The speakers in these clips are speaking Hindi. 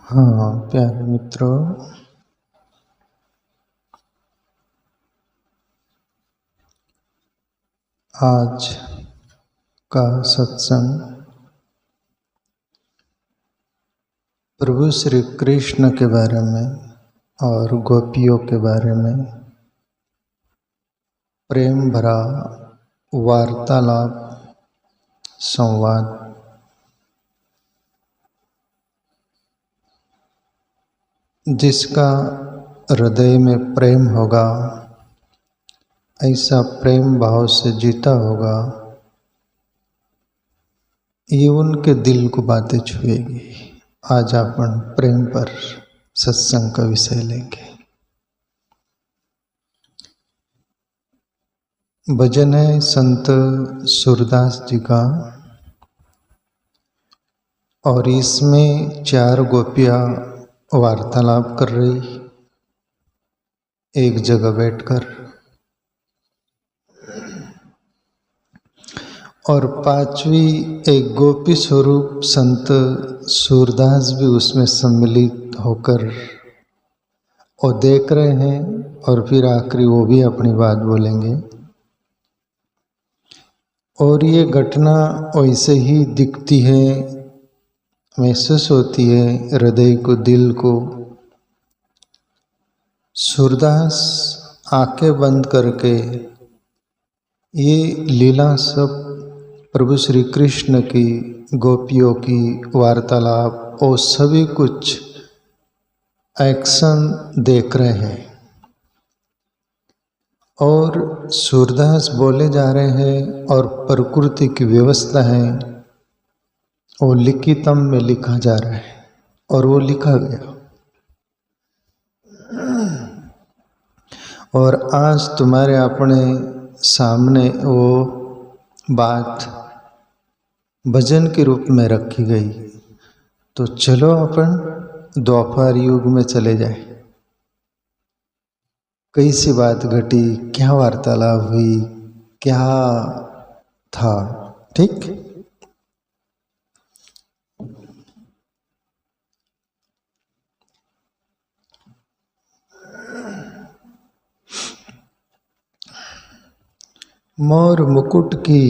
हाँ प्यारे मित्रों, आज का सत्संग प्रभु श्री कृष्ण के बारे में और गोपियों के बारे में प्रेम भरा वार्तालाप संवाद। जिसका हृदय में प्रेम होगा, ऐसा प्रेम भाव से जीता होगा, ये उनके दिल को बातें छुएगी। आज अपन प्रेम पर सत्संग का विषय लेंगे। भजन है संत सूरदास जी का और इसमें 4 गोपियां वार्तालाप कर रही एक जगह बैठकर, और 5वीं एक गोपी स्वरूप संत सूरदास भी उसमें सम्मिलित होकर वो देख रहे हैं, और फिर आखिरी वो भी अपनी बात बोलेंगे। और ये घटना वैसे ही दिखती है, महसूस होती है हृदय को, दिल को। सूरदास आंखें बंद करके ये लीला सब प्रभु श्री कृष्ण की, गोपियों की वार्तालाप और सभी कुछ एक्शन देख रहे हैं। और सूरदास बोले जा रहे हैं और प्रकृति की व्यवस्था है, वो लिखितम में लिखा जा रहा है और वो लिखा गया। और आज तुम्हारे अपने सामने वो बात भजन के रूप में रखी गई। तो चलो अपन द्वापर युग में चले जाए। कैसी बात घटी, क्या वार्तालाप हुई, क्या था, ठीक? मोर मुकुट की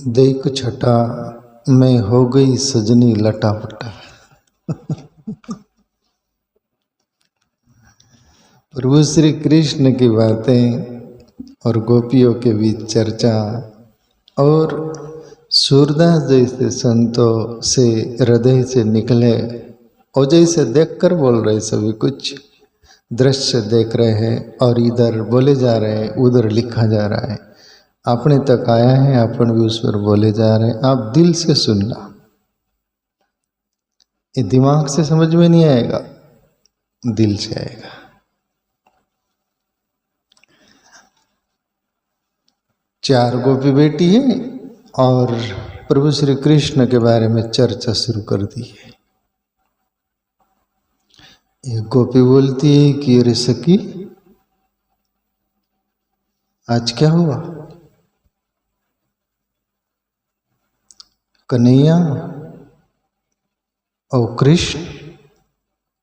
देख छटा में हो गई सजनी लटापटा। प्रभु श्री कृष्ण की बातें और गोपियों के बीच चर्चा, और सूरदास जैसे संतों से हृदय से निकले और जैसे देखकर बोल रहे, सभी कुछ दृश्य देख रहे हैं और इधर बोले जा रहे हैं, उधर लिखा जा रहा है। अपने तक आया है, अपन भी उस पर बोले जा रहे हैं। आप दिल से सुनना, ये दिमाग से समझ में नहीं आएगा, दिल से आएगा। चार गोपी बेटी है और प्रभु श्री कृष्ण के बारे में चर्चा शुरू कर दी है। एक गोपी बोलती है कि अरे सखी, आज क्या हुआ? कन्हैया और कृष्ण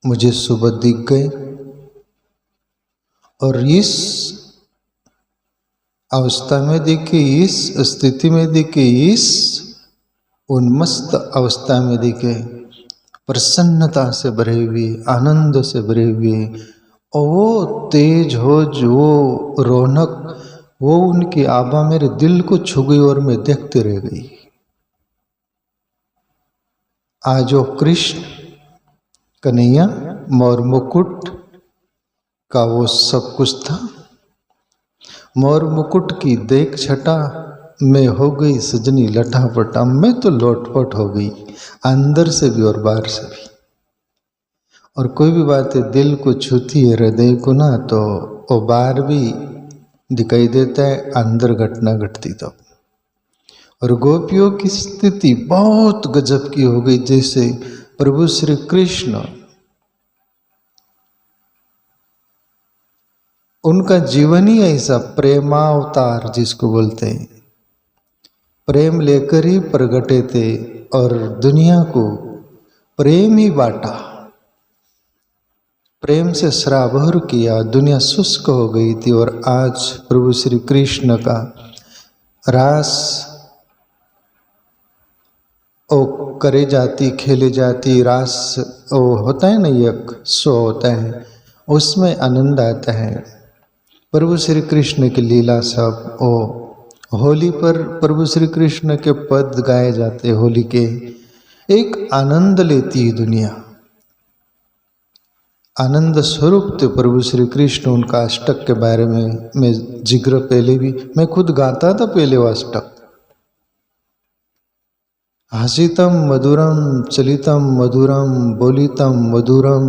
मुझे सुबह दिख गए, और इस अवस्था में दिखे, इस स्थिति में दिखे, इस उन्मस्त अवस्था में दिखे, प्रसन्नता से भरे हुए, आनंद से भरे हुए, और वो तेज हो, जो रौनक, वो उनकी आभा मेरे दिल को छू गई और मैं देखते रह गई। आज वो कृष्ण कन्हैया मोर मुकुट का वो सब कुछ था। मोर मुकुट की देख छटा में हो गई सजनी लटापटा। मैं तो लोटपट हो गई, अंदर से भी और बाहर से भी। और कोई भी बात है दिल को छूती है, हृदय को ना, तो वो बाहर भी दिखाई देता है, अंदर घटना घटती तो। और गोपियों की स्थिति बहुत गजब की हो गई, जैसे प्रभु श्री कृष्ण, उनका जीवन ही ऐसा प्रेमावतार जिसको बोलते हैं, प्रेम लेकर ही प्रगटे थे और दुनिया को प्रेम ही बांटा। प्रेम से सराबोर किया, दुनिया शुष्क हो गई थी। और आज प्रभु श्री कृष्ण का रास ओ करे जाती, खेले जाती, रास ओ होता है ना, एक शो होता है, उसमें आनंद आता है। प्रभु श्री कृष्ण की लीला सब ओ होली पर प्रभु श्री कृष्ण के पद गाए जाते, होली के एक आनंद लेती है दुनिया। आनंद स्वरूप थे प्रभु श्री कृष्ण। उनका अष्टक के बारे में मैं जिक्र पहले भी मैं खुद गाता था, पहले वो अष्टक। हसितम मधुरम, चलितम मधुरम, बोलितम मधुरम,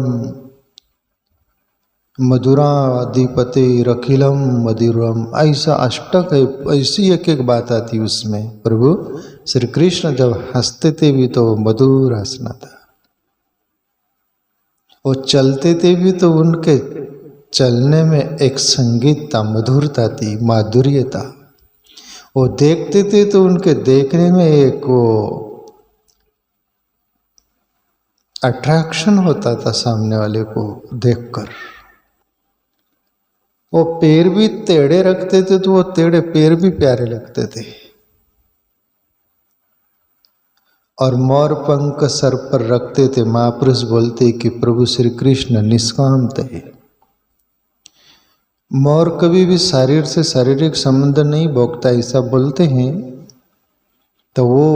मधुराधिपते रखिलम मधुरम। ऐसा अष्टक है, ऐसी एक एक बात आती उसमें। प्रभु श्री कृष्ण जब हंसते थे भी तो मधुर हंसना था, वो चलते थे भी तो उनके चलने में एक संगीत था, मधुरता थी, माधुर्य था। वो देखते थे तो उनके देखने में एक वो अट्रैक्शन होता था सामने वाले को देखकर। वो पैर भी टेढ़े रखते थे तो वो टेढ़े पैर भी प्यारे लगते थे। और मोर पंख सर पर रखते थे। महापुरुष बोलते कि प्रभु श्री कृष्ण निष्काम थे। मोर कभी भी शरीर से शारीरिक संबंध नहीं भोगता, ऐसा बोलते हैं। तो वो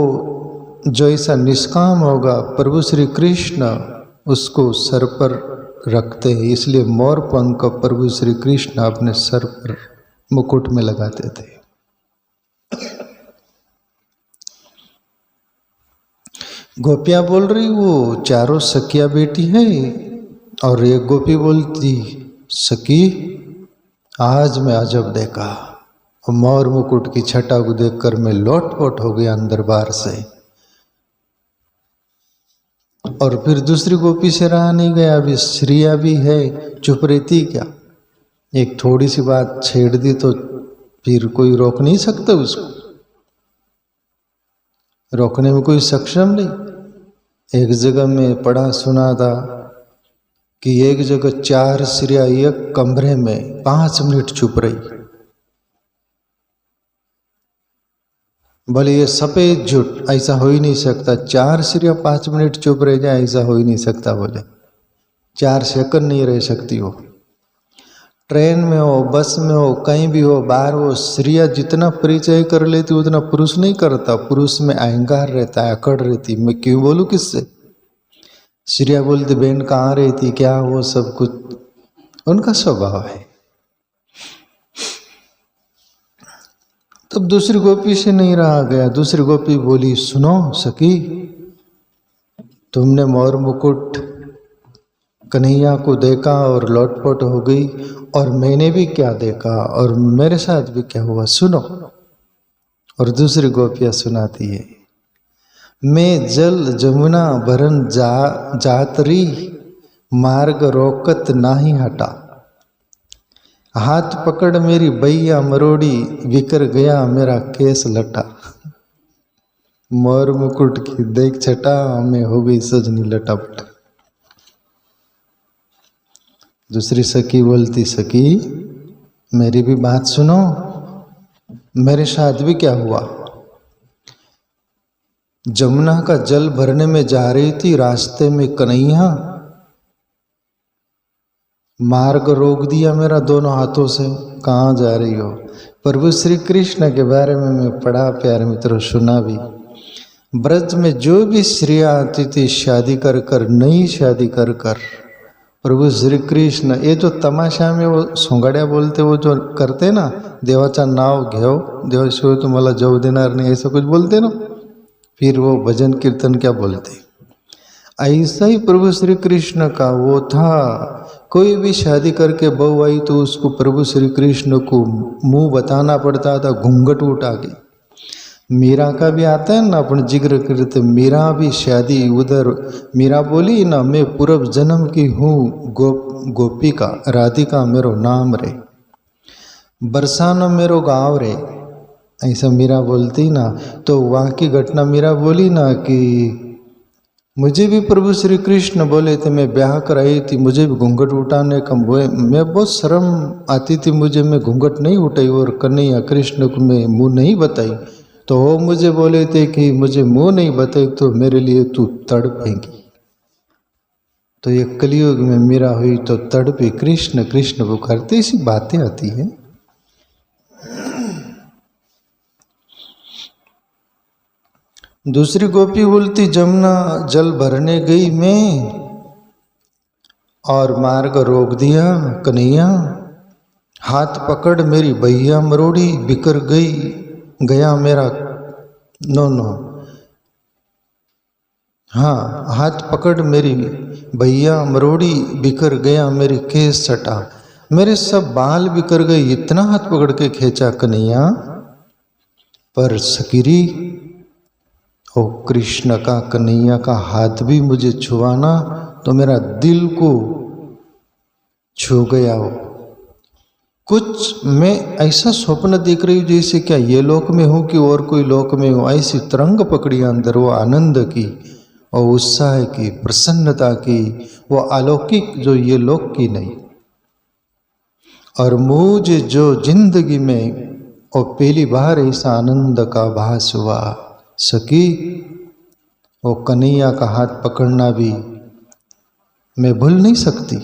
जो ऐसा निष्काम होगा, प्रभु श्री कृष्ण उसको सर पर रखते हैं। इसलिए मोर पंख प्रभु श्री कृष्ण अपने सर पर मुकुट में लगाते थे। गोपियाँ बोल रही वो चारों सखिया बेटी है, और एक गोपी बोलती सखी आज मैं अजब देखा, मोर मुकुट की छटा को देखकर मैं लोटपोट हो गया अंदर बाहर से। और फिर दूसरी गोपी से रहा नहीं गया, अभी श्रिया भी है, चुप रहती क्या? एक थोड़ी सी बात छेड़ दी तो फिर कोई रोक नहीं सकता उसको, रोकने में कोई सक्षम नहीं। एक जगह में पढ़ा सुना था कि एक जगह 4 श्रिया एक कमरे में 5 मिनट चुप रही। बोले ये सफेद झूठ, ऐसा हो ही नहीं सकता। 4 श्रिया 5 मिनट चुप रह जाए, ऐसा हो ही नहीं सकता। बोले 4 सेकंड नहीं रह सकती हो। ट्रेन में हो, बस में हो, कहीं भी हो, बाहर हो, श्रिया जितना परिचय कर लेती उतना पुरुष नहीं करता। पुरुष में अहंकार रहता है, अकड़ रहती। मैं क्यों बोलूं किससे? श्रिया बोलती बहन कहाँ रहती, क्या, वो सब कुछ उनका स्वभाव है। तब दूसरी गोपी से नहीं रहा गया। दूसरी गोपी बोली सुनो सखी, तुमने मोर मुकुट कन्हैया को देखा और लोटपोट हो गई, और मैंने भी क्या देखा और मेरे साथ भी क्या हुआ, सुनो। और दूसरी गोपियाँ सुनाती है, मैं जल जमुना भरन जातरी, मार्ग रोकत नाही हटा, हाथ पकड़ मेरी बैया मरोड़ी, बिखर गया मेरा केस लटा। मोर मुकुट की देख छटा, मैं हो गई सजनी लटापट। दूसरी सखी बोलती सखी मेरी भी बात सुनो, मेरे साथ भी क्या हुआ। जमुना का जल भरने में जा रही थी, रास्ते में कन्हैया मार्ग रोक दिया मेरा दोनों हाथों से। कहाँ जा रही हो? प्रभु श्री कृष्ण के बारे में मैं पढ़ा, प्यारे मित्रों, सुना भी। ब्रज में जो भी स्त्रियाँ आती थी शादी कर कर, नई शादी कर कर, प्रभु श्री कृष्ण ये जो तमाशा में वो सोंगाड्या बोलते, वो जो करते ना, देवाचा नाव घेव, देवाशिवाय तुम्हाला जाऊ देणार नहीं, ऐसा कुछ बोलते ना। फिर वो भजन कीर्तन क्या बोलते, ऐसा ही प्रभु श्री कृष्ण का वो था। कोई भी शादी करके बहू आई तो उसको प्रभु श्री कृष्ण को मुंह बताना पड़ता था, घूंघट उठा के। मीरा का भी आता है ना, अपन जिक्र करते, मीरा भी शादी उधर, मीरा बोली ना मैं पूर्व जन्म की हूँ गोपिका, राधिका मेरो नाम रे, बरसाना मेरो गाँव रे, ऐसा मीरा बोलती ना। तो वहाँ की घटना मीरा बोली ना कि मुझे भी प्रभु श्री कृष्ण बोले थे, मैं ब्याह कराई थी, मुझे भी घूंघट उठाने का मैं बहुत शर्म आती थी मुझे, मैं घूंघट नहीं उठाई और कन्हैया कृष्ण को मैं मुंह नहीं बताई। तो वो मुझे बोले थे कि मुझे मुंह नहीं बताई तो मेरे लिए तू तड़पेगी। तो ये कलयुग में मीरा हुई तो तड़पी, कृष्ण कृष्ण पुकारते, ऐसी बातें आती हैं। दूसरी गोपी बोलती, जमुना जल भरने गई मैं और मार्ग रोक दिया कन्हैया, हाथ पकड़ मेरी भैया मरोड़ी, बिखर गया मेरा नो हाँ, हाथ पकड़ मेरी भैया मरोड़ी, बिखर गया मेरी केस सटा, मेरे सब बाल बिखर गए, इतना हाथ पकड़ के खींचा कन्हैया। पर सकीरी ओ कृष्ण का, कन्हैया का हाथ भी मुझे छुआना तो मेरा दिल को छू गया हो। कुछ मैं ऐसा स्वप्न देख रही हूँ जैसे क्या ये लोक में हूँ कि और कोई लोक में हूँ। ऐसी तरंग पकड़ी अंदर, वो आनंद की और उत्साह की, प्रसन्नता की, वो अलौकिक जो ये लोक की नहीं। और मुझे जो जिंदगी में और पहली बार ऐसा आनंद का भास हुआ सकी, वो कन्हैया का हाथ पकड़ना भी मैं भूल नहीं सकती।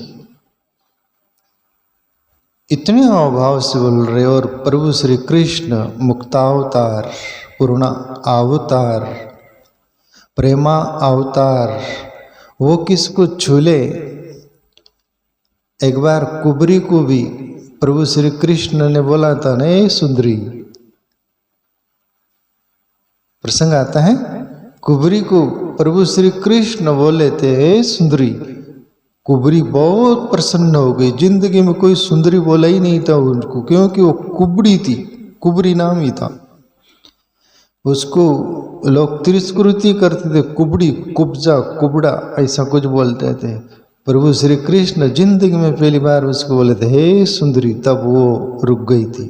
इतने अभाव से बोल रहे। और प्रभु श्री कृष्ण मुक्तावतार, पूर्ण अवतार, प्रेमा अवतार, वो किसको छूले। एक बार कुबरी को भी प्रभु श्री कृष्ण ने बोला था, नहीं सुंदरी, प्रसंग आता है, कुबरी को प्रभु श्री कृष्ण बोले थे, हे सुंदरी। कुबरी बहुत प्रसन्न हो गई, जिंदगी में कोई सुंदरी बोला ही नहीं था उनको, क्योंकि वो कुबड़ी थी, कुबरी नाम ही था। उसको लोग तिरस्कृति करते थे, कुबड़ी, कुब्जा, कुबड़ा, ऐसा कुछ बोलते थे। प्रभु श्री कृष्ण जिंदगी में पहली बार उसको बोले थे, हे सुंदरी, तब वो रुक गई थी।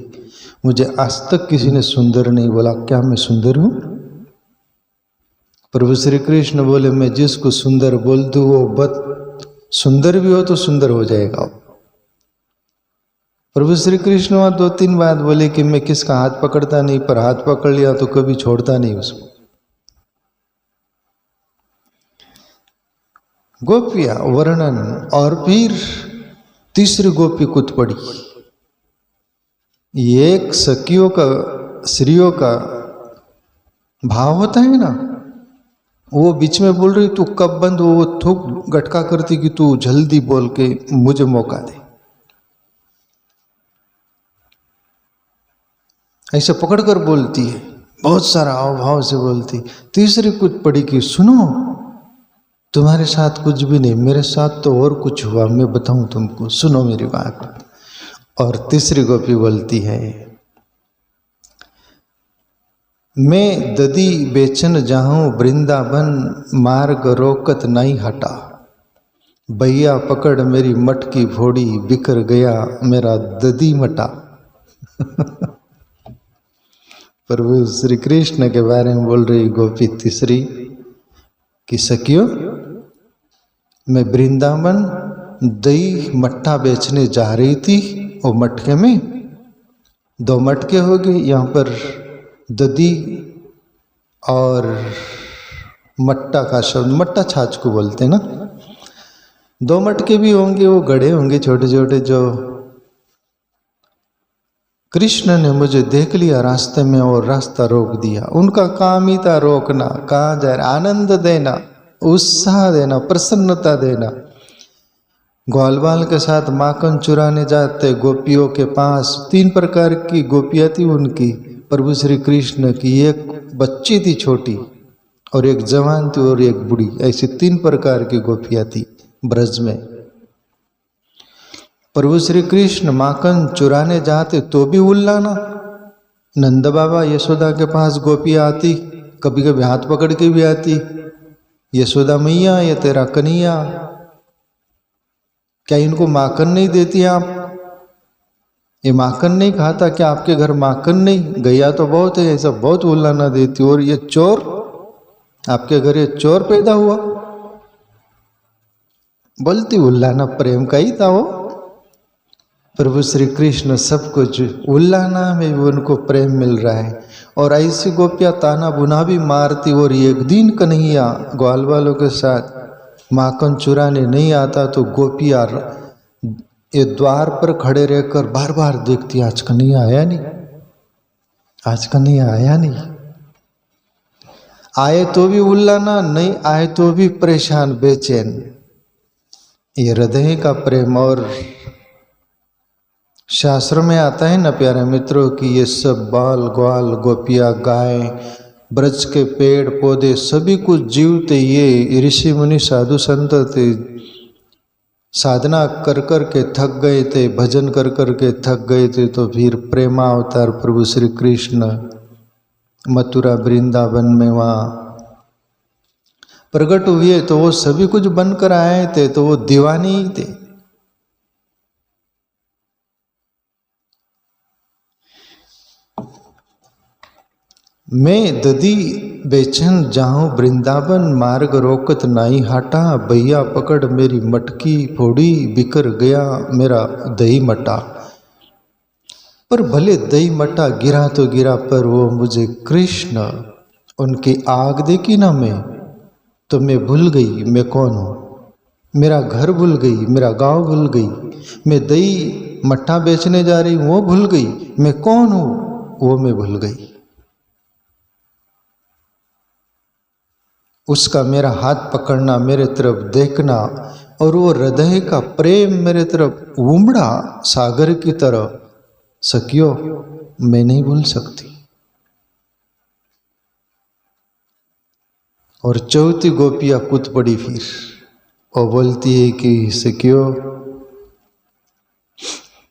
मुझे आज तक किसी ने सुंदर नहीं बोला, क्या मैं सुंदर हूँ? प्रभु श्री कृष्ण बोले, मैं जिसको सुंदर बोल दूँ वो बत सुंदर भी हो तो सुंदर हो जाएगा। प्रभु श्री कृष्ण वहाँ 2-3 बात बोले कि मैं किसका हाथ पकड़ता नहीं, पर हाथ पकड़ लिया तो कभी छोड़ता नहीं उसको। गोपियां वर्णन। और फिर तीसरी गोपी कूद पड़ी। एक सखियों का, स्त्रियों का भाव होता है ना, वो बीच में बोल रही तू कब बंद, वो थूक गटका करती कि तू जल्दी बोल के मुझे मौका दे, ऐसे पकड़कर बोलती है, बहुत सारा अभाव से बोलती। तीसरी कूद पड़ी कि सुनो, तुम्हारे साथ कुछ भी नहीं, मेरे साथ तो और कुछ हुआ, मैं बताऊं तुमको, सुनो मेरी बात। और तीसरी गोपी बोलती है, मैं ददी बेचन जाऊं वृंदावन, मार्ग रोकत नहीं हटा, भैया पकड़ मेरी मटकी फोड़ी, बिखर गया मेरा ददी मटा। प्रभु श्री कृष्ण के बारे में बोल रही गोपी तीसरी कि सखियो, मैं वृंदावन दही मट्ठा बेचने जा रही थी, और मटके में 2 मटके हो गए। यहाँ पर ददी और मट्टा का शब्द, मट्टा छाछ को बोलते हैं ना। 2 मटके भी होंगे, वो गड़े होंगे छोटे छोटे, जो कृष्ण ने मुझे देख लिया रास्ते में और रास्ता रोक दिया। उनका काम ही था रोकना, कहाँ जा रहे, आनंद देना, उत्साह देना, प्रसन्नता देना। ग्वाल बाल के साथ माखन चुराने जाते गोपियों के पास। 3 प्रकार की गोपियाँ थी उनकी, प्रभु श्री कृष्ण की। एक बच्ची थी छोटी, और एक जवान थी, और एक बूढ़ी, ऐसी 3 प्रकार की गोपियाँ थी ब्रज में। प्रभु श्री कृष्ण माखन चुराने जाते तो भी उल्लाना। नंद बाबा यशोदा के पास गोपियाँ आती, कभी कभी हाथ पकड़ के भी आती, यशोदा मैया ये तेरा कन्हैया, क्या इनको माखन नहीं देती आप? ये माखन नहीं खाता क्या? आपके घर माखन नहीं? गैया तो बहुत है, ऐसा बहुत उल्लाना देती। और ये चोर, आपके घर ये चोर पैदा हुआ, बोलती उल्लाना प्रेम का ही था वो। प्रभु श्री कृष्ण सब कुछ उल्लाना में भी उनको प्रेम मिल रहा है। और ऐसी गोपियाँ ताना बुना भी मारती। और एक दिन कन्हैया ग्वाल वालों के साथ माखन चुराने नहीं आता तो गोपियाँ ये द्वार पर खड़े रहकर बार बार देखती, आज कन्हैया आया नहीं, आज कन्हैया आया नहीं। आए तो भी उल्लाना, नहीं आए तो भी परेशान बेचैन। ये हृदय का प्रेम। और शास्त्र में आता है ना प्यारे मित्रों कि ये सब बाल ग्वाल गोपियाँ गाय ब्रज के पेड़ पौधे सभी कुछ जीवते ये ऋषि मुनि साधु संत थे। साधना कर कर के थक गए थे, भजन कर कर के थक गए थे। तो फिर प्रेमा अवतार प्रभु श्री कृष्ण मथुरा वृंदावन में वहाँ प्रकट हुए तो वो सभी कुछ बनकर आए थे। तो वो दीवानी ही थे। मैं दधी बेचन जाऊं वृंदावन मार्ग रोकत नाई हाटा। भैया पकड़ मेरी मटकी फोड़ी बिकर गया मेरा दही मटा। पर भले दही मटा गिरा तो गिरा पर वो मुझे कृष्ण उनकी आग देखी ना मैं तो मैं भूल गई मैं कौन हूँ। मेरा घर भूल गई, मेरा गांव भूल गई। मैं दही मट्ठा बेचने जा रही हूँ वो भूल गई। मैं कौन हूँ वो मैं भूल गई। उसका मेरा हाथ पकड़ना, मेरे तरफ देखना और वो हृदय का प्रेम मेरे तरफ उमड़ा सागर की तरह, सखियो मैं नहीं भूल सकती। और चौथी गोपियाँ कूद पड़ी फिर और बोलती है कि सखियो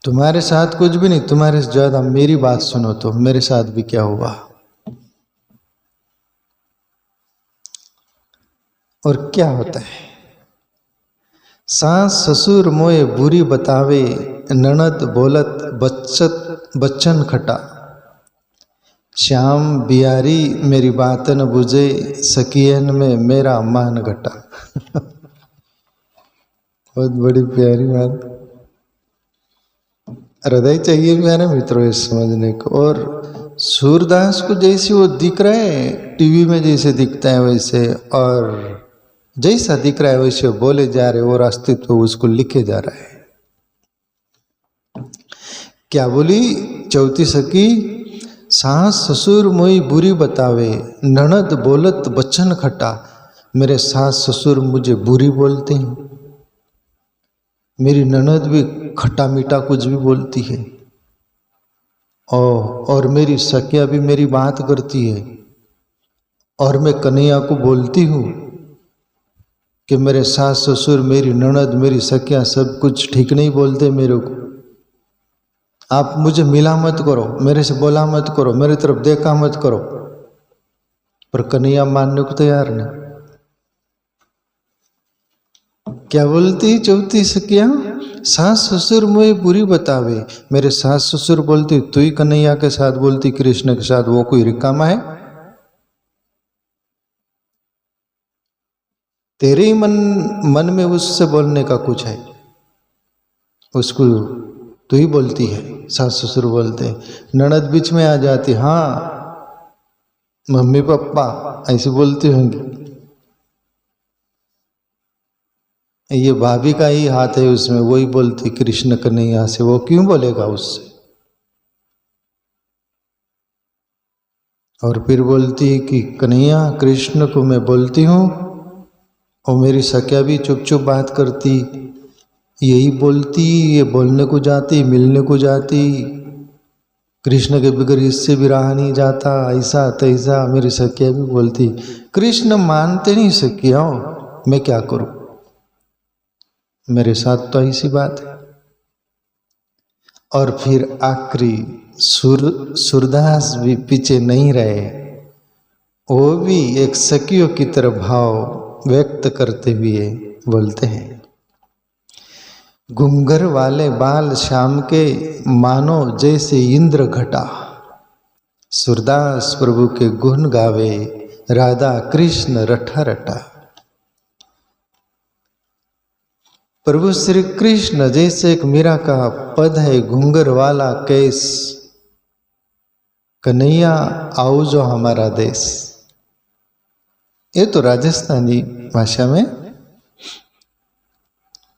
तुम्हारे साथ कुछ भी नहीं, तुम्हारे से ज्यादा मेरी बात सुनो तो मेरे साथ भी क्या हुआ। और क्या होता है, सास ससुर मोए बुरी बतावे, ननद बोलत बच्चन खटा। श्याम बिहारी मेरी बात न बुझे, सखियन में मेरा मान घटा। बहुत बड़ी प्यारी बात, हृदय चाहिए प्यारे मित्रों ये समझने को। और सूरदास को जैसे वो दिख रहा है टीवी में जैसे दिखता है वैसे, और जैसा दिख रहा है वैसे बोले जा रहे और अस्तित्व उसको लिखे जा रहा है। क्या बोली चौथी सखी, सास ससुर मोई बुरी बतावे, ननद बोलत बच्चन खटा। मेरे सास ससुर मुझे बुरी बोलते हैं, मेरी ननद भी खट्टा मीठा कुछ भी बोलती है, और मेरी सखिया भी मेरी बात करती है। और मैं कन्हैया को बोलती हूँ कि मेरे सास ससुर मेरी ननद मेरी सखिया सब कुछ ठीक नहीं बोलते मेरे को। आप मुझे मिला मत करो, मेरे से बोला मत करो, मेरी तरफ देखा मत करो। पर कन्हैया मानने को तैयार नहीं। क्या बोलती चौथी सखिया, सास ससुर मुझे बुरी बतावे। मेरे सास ससुर बोलती तू ही कन्हैया के साथ बोलती कृष्ण के साथ, वो कोई रिकामा है? तेरे ही मन में उससे बोलने का कुछ है, उसको तू ही बोलती है। सास ससुर बोलते, ननद बीच में आ जाती, हाँ मम्मी पापा ऐसे बोलती होंगी। ये भाभी का ही हाथ है उसमें, वही बोलती कृष्ण कन्हैया से, वो क्यों बोलेगा उससे। और फिर बोलती कि कन्हैया कृष्ण को मैं बोलती हूँ और मेरी सखिया भी चुप चुप बात करती, यही बोलती, ये बोलने को जाती मिलने को जाती, कृष्ण के बगैर इससे भी रहा नहीं जाता, ऐसा तैसा। मेरी सखिया भी बोलती, कृष्ण मानते नहीं सखिया, मैं क्या करूं, मेरे साथ तो ऐसी बात है। और फिर आखिरी सूरदास भी पीछे नहीं रहे, वो भी एक सखियों की तरह भाव व्यक्त करते हुए बोलते हैं, घुंघर वाले बाल श्याम के मानो जैसे इंद्र घटा। सूरदास प्रभु के गुण गावे, राधा कृष्ण रटा रटा। प्रभु श्री कृष्ण जैसे एक मीरा का पद है, घूंगर वाला केस, कन्हैया आओ जो हमारा देश। ये तो राजस्थानी भाषा में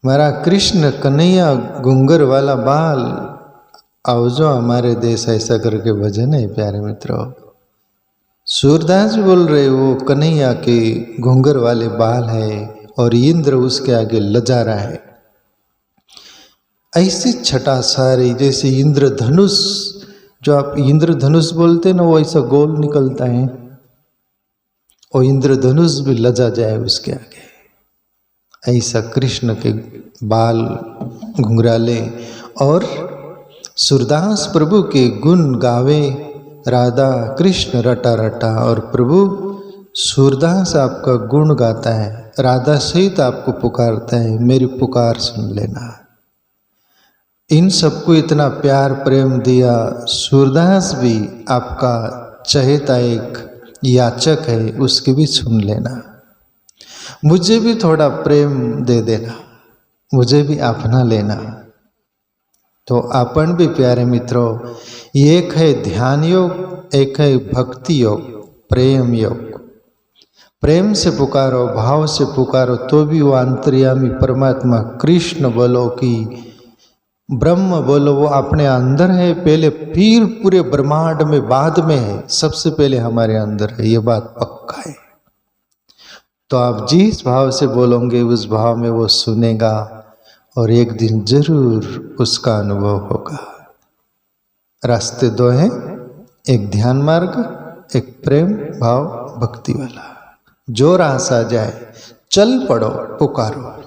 हमारा कृष्ण कन्हैया घूंगर वाला बाल आओ जो हमारे देश, ऐसा करके भजन है प्यारे मित्रों। सूरदास बोल रहे वो कन्हैया के घूंगर वाले बाल है और इंद्र उसके आगे लजा रहा है। ऐसी छटा सारी जैसे इंद्रधनुष, जो आप इंद्रधनुष बोलते ना, वो ऐसा गोल निकलता है, और इंद्रधनुष भी लजा जाए उसके आगे। ऐसा कृष्ण के बाल घुंघराले और सूरदास प्रभु के गुण गावे, राधा कृष्ण रटा रटा। और प्रभु सूरदास आपका गुण गाता है, राधा सहित आपको पुकारता है, मेरी पुकार सुन लेना। इन सबको इतना प्यार प्रेम दिया, सूरदास भी आपका चहेता एक याचक है, उसकी भी सुन लेना। मुझे भी थोड़ा प्रेम दे देना, मुझे भी अपना लेना। तो अपन भी प्यारे मित्रों, एक है ध्यान योग, एक है भक्ति योग, प्रेम योग। प्रेम से पुकारो, भाव से पुकारो, तो भी वो अंतर्यामी परमात्मा कृष्ण बोलो कि ब्रह्म बोलो, वो अपने अंदर है पहले, फिर पूरे ब्रह्मांड में बाद में है, सबसे पहले हमारे अंदर है, ये बात पक्का है। तो आप जिस भाव से बोलोगे उस भाव में वो सुनेगा और एक दिन जरूर उसका अनुभव होगा। रास्ते दो हैं, एक ध्यान मार्ग, एक प्रेम भाव भक्ति वाला। जो रास आ जाए चल पड़ो, पुकारो।